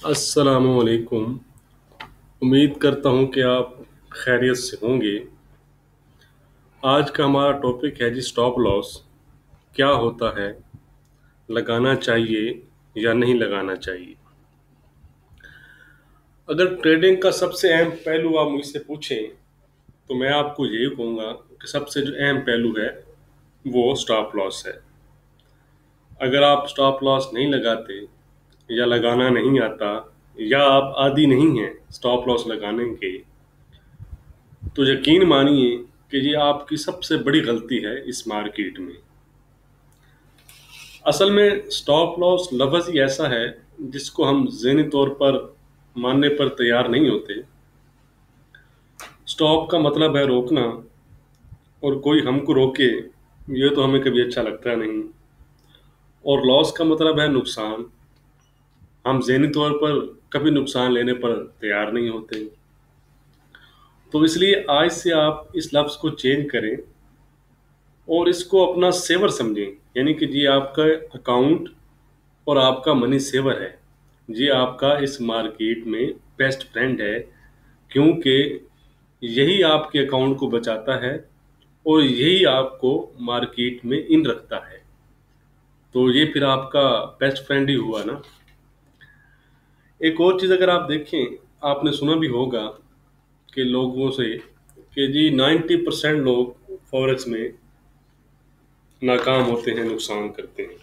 अस्सलामुअलैकुम। उम्मीद करता हूँ कि आप खैरियत से होंगे। आज का हमारा टॉपिक है जी स्टॉप लॉस। क्या होता है, लगाना चाहिए या नहीं लगाना चाहिए। अगर ट्रेडिंग का सबसे अहम पहलू आप मुझसे पूछें तो मैं आपको यही कहूँगा कि सबसे जो अहम पहलू है वो स्टॉप लॉस है। अगर आप स्टॉप लॉस नहीं लगाते या लगाना नहीं आता या आप आदी नहीं हैं स्टॉप लॉस लगाने के, तो यकीन मानिए कि ये आपकी सबसे बड़ी गलती है इस मार्केट में। असल में स्टॉप लॉस लफ्ज़ ही ऐसा है जिसको हम ज़हनी तौर पर मानने पर तैयार नहीं होते। स्टॉप का मतलब है रोकना, और कोई हमको रोके ये तो हमें कभी अच्छा लगता नहीं। और लॉस का मतलब है नुकसान। हम ज़हनी तौर पर कभी नुकसान लेने पर तैयार नहीं होते। तो इसलिए आज से आप इस लफ्ज़ को चेंज करें और इसको अपना सेवर समझें। यानी कि ये आपका अकाउंट और आपका मनी सेवर है। ये आपका इस मार्केट में बेस्ट फ्रेंड है, क्योंकि यही आपके अकाउंट को बचाता है और यही आपको मार्केट में इन रखता है। तो ये फिर आपका बेस्ट फ्रेंड ही हुआ ना। एक और चीज़ अगर आप देखें, आपने सुना भी होगा कि लोगों से कि जी 90% लोग फॉरेक्स में नाकाम होते हैं, नुकसान करते हैं।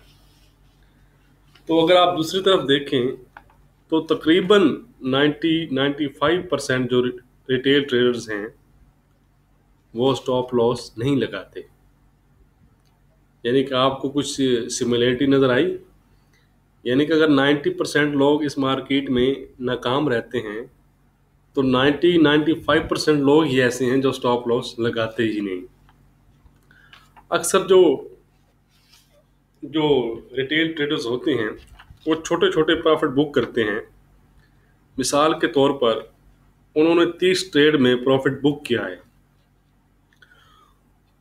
तो अगर आप दूसरी तरफ देखें तो तकरीबन 95% जो रिटेल ट्रेडर्स हैं वो स्टॉप लॉस नहीं लगाते। यानी कि आपको कुछ सिमिलरिटी नज़र आई। यानी कि अगर 90% लोग इस मार्केट में नाकाम रहते हैं तो 95% लोग ही ऐसे हैं जो स्टॉप लॉस लगाते ही नहीं। अक्सर जो जो रिटेल ट्रेडर्स होते हैं वो छोटे छोटे प्रॉफिट बुक करते हैं। मिसाल के तौर पर उन्होंने 30 ट्रेड में प्रॉफिट बुक किया है,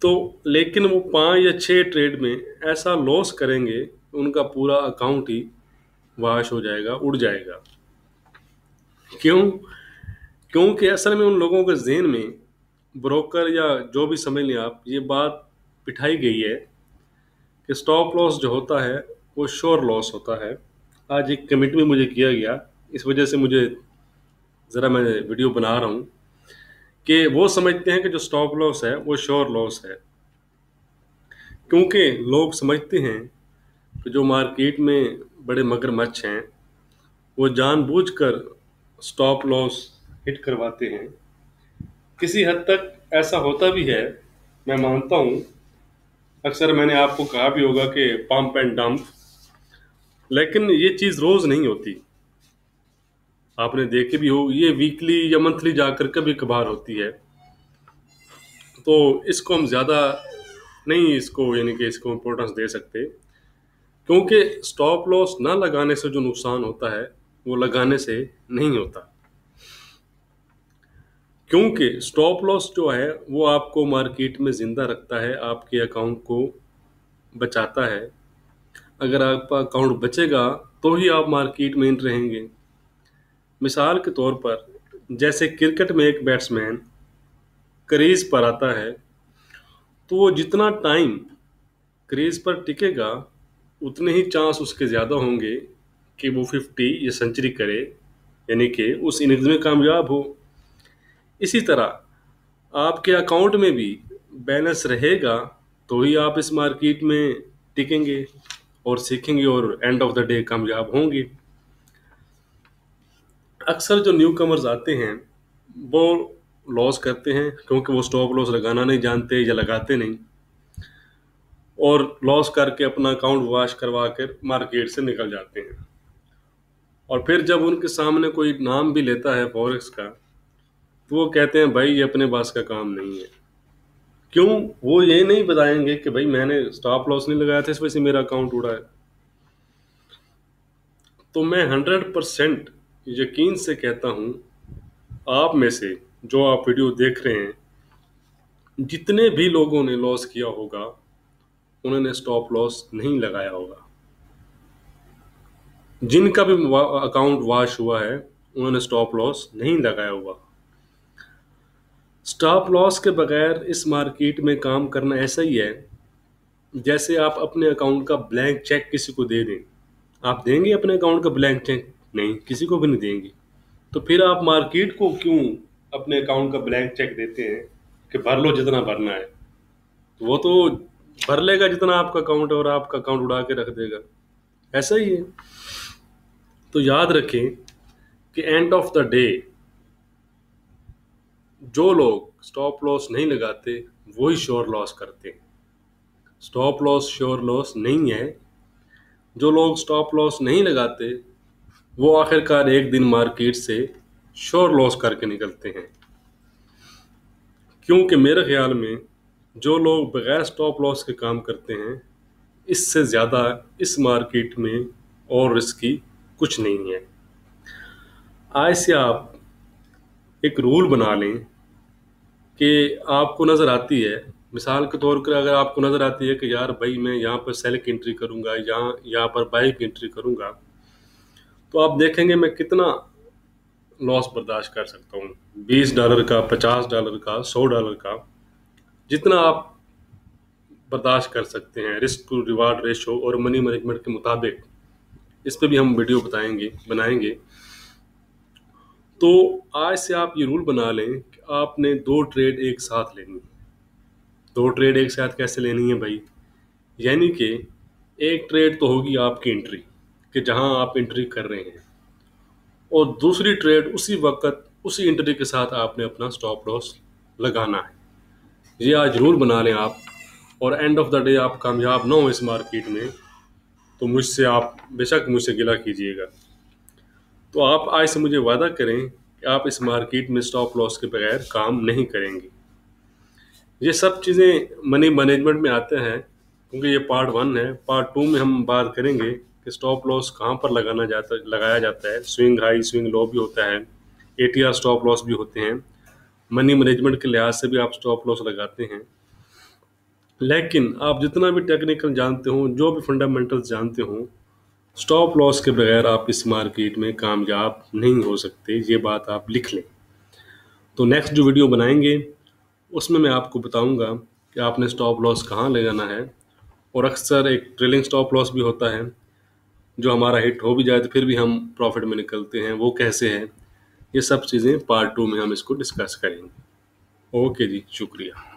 तो लेकिन वो 5 या 6 ट्रेड में ऐसा लॉस करेंगे उनका पूरा अकाउंट ही वाश हो जाएगा, उड़ जाएगा। क्यों? क्योंकि असल में उन लोगों के जहन में ब्रोकर या जो भी समझ लें आप, ये बात बिठाई गई है कि स्टॉप लॉस जो होता है वो श्योर लॉस होता है। आज एक कमिट में मुझे किया गया, इस वजह से मुझे ज़रा मैं वीडियो बना रहा हूँ कि वो समझते हैं कि जो स्टॉप लॉस है वो श्योर लॉस है। क्योंकि लोग समझते हैं कि जो मार्केट में बड़े मगरमच्छ हैं वो जानबूझकर स्टॉप लॉस हिट करवाते हैं। किसी हद तक ऐसा होता भी है, मैं मानता हूँ। अक्सर मैंने आपको कहा भी होगा कि पंप एंड डंप, लेकिन ये चीज़ रोज़ नहीं होती। आपने देखे भी हो, ये वीकली या मंथली जाकर कभी कभार होती है। तो इसको हम ज़्यादा नहीं, इसको यानी कि इसको इम्पोर्टेंस दे सकते, क्योंकि स्टॉप लॉस ना लगाने से जो नुकसान होता है वो लगाने से नहीं होता। क्योंकि स्टॉप लॉस जो है वो आपको मार्केट में ज़िंदा रखता है, आपके अकाउंट को बचाता है। अगर आपका अकाउंट बचेगा तो ही आप मार्केट में इन रहेंगे। मिसाल के तौर पर जैसे क्रिकेट में एक बैट्समैन क्रीज पर आता है, तो वो जितना टाइम क्रीज पर टिकेगा उतने ही चांस उसके ज़्यादा होंगे कि वो 50 या सेंचुरी करे, यानी कि उस इनिंग्स में कामयाब हो। इसी तरह आपके अकाउंट में भी बैलेंस रहेगा तो ही आप इस मार्केट में टिकेंगे और सीखेंगे और एंड ऑफ द डे कामयाब होंगे। अक्सर जो न्यू कमर्स आते हैं वो लॉस करते हैं क्योंकि वो स्टॉप लॉस लगाना नहीं जानते या लगाते नहीं, और लॉस करके अपना अकाउंट वॉश करवा कर मार्केट से निकल जाते हैं। और फिर जब उनके सामने कोई नाम भी लेता है फॉरेक्स का, तो वो कहते हैं भाई ये अपने पास का काम नहीं है। क्यों? वो ये नहीं बताएंगे कि भाई मैंने स्टॉप लॉस नहीं लगाया था इस वजह से मेरा अकाउंट उड़ा है। तो मैं 100% यकीन से कहता हूँ, आप में से जो आप वीडियो देख रहे हैं, जितने भी लोगों ने लॉस किया होगा उन्होंने स्टॉप लॉस नहीं लगाया होगा। जिनका भी अकाउंट वॉश हुआ है उन्होंने स्टॉप लॉस नहीं लगाया हुआ। स्टॉप लॉस के बगैर इस मार्केट में काम करना ऐसा ही है जैसे आप अपने अकाउंट का ब्लैंक चेक किसी को दे दें। आप देंगे अपने अकाउंट का ब्लैंक चेक? नहीं, किसी को भी नहीं देंगे। तो फिर आप मार्केट को क्यों अपने अकाउंट का ब्लैंक चेक देते हैं कि भर लो जितना भरना है? तो वो तो भर लेगा जितना आपका अकाउंट है और आपका अकाउंट उड़ा के रख देगा। ऐसा ही है। तो याद रखें कि एंड ऑफ द डे जो लोग स्टॉप लॉस नहीं लगाते वही श्योर लॉस करते हैं। स्टॉप लॉस श्योर लॉस नहीं है। जो लोग स्टॉप लॉस नहीं लगाते वो आखिरकार एक दिन मार्केट से श्योर लॉस करके निकलते हैं। क्योंकि मेरे ख्याल में जो लोग बगैर स्टॉप लॉस के काम करते हैं इससे ज़्यादा इस मार्केट में और रिस्की कुछ नहीं है। आज से आप एक रूल बना लें कि आपको नज़र आती है, मिसाल के तौर पर अगर आपको नज़र आती है कि यार भाई मैं यहाँ पर सेल की एंट्री करूँगा, यहाँ पर बाई की एंट्री करूँगा, तो आप देखेंगे मैं कितना लॉस बर्दाश्त कर सकता हूँ। $20 का, $50 का, $100 का, जितना आप बर्दाश्त कर सकते हैं रिस्क टू रिवार्ड रेशो और मनी मैनेजमेंट के मुताबिक। इस पे भी हम वीडियो बनाएंगे। तो आज से आप ये रूल बना लें कि आपने 2 ट्रेड एक साथ लेनी है। 2 ट्रेड एक साथ कैसे लेनी है भाई? यानी कि एक ट्रेड तो होगी आपकी एंट्री कि जहां आप एंट्री कर रहे हैं, और दूसरी ट्रेड उसी वक्त उसी एंट्री के साथ आपने अपना स्टॉप लॉस लगाना है। ये आज रूल बना लें आप, और एंड ऑफ द डे आप कामयाब ना हो इस मार्केट में तो मुझसे आप बेशक मुझसे गिला कीजिएगा। तो आप आज से मुझे वादा करें कि आप इस मार्केट में स्टॉप लॉस के बगैर काम नहीं करेंगे। ये सब चीज़ें मनी मैनेजमेंट में आते हैं क्योंकि ये पार्ट 1 है। पार्ट 2 में हम बात करेंगे कि स्टॉप लॉस कहाँ पर लगाया जाता है। स्विंग हाई स्विंग लो भी होता है, ATR स्टॉप लॉस भी होते हैं। मनी मैनेजमेंट के लिहाज से भी आप स्टॉप लॉस लगाते हैं। लेकिन आप जितना भी टेक्निकल जानते हो, जो भी फंडामेंटल्स जानते हो, स्टॉप लॉस के बगैर आप इस मार्केट में कामयाब नहीं हो सकते। ये बात आप लिख लें। तो नेक्स्ट जो वीडियो बनाएंगे उसमें मैं आपको बताऊंगा कि आपने स्टॉप लॉस कहाँ लगाना है, और अक्सर एक ट्रेलिंग स्टॉप लॉस भी होता है जो हमारा हिट हो भी जाए तो फिर भी हम प्रॉफिट में निकलते हैं, वो कैसे है। ये सब चीज़ें पार्ट 2 में हम इसको डिस्कस करेंगे। ओके जी, शुक्रिया।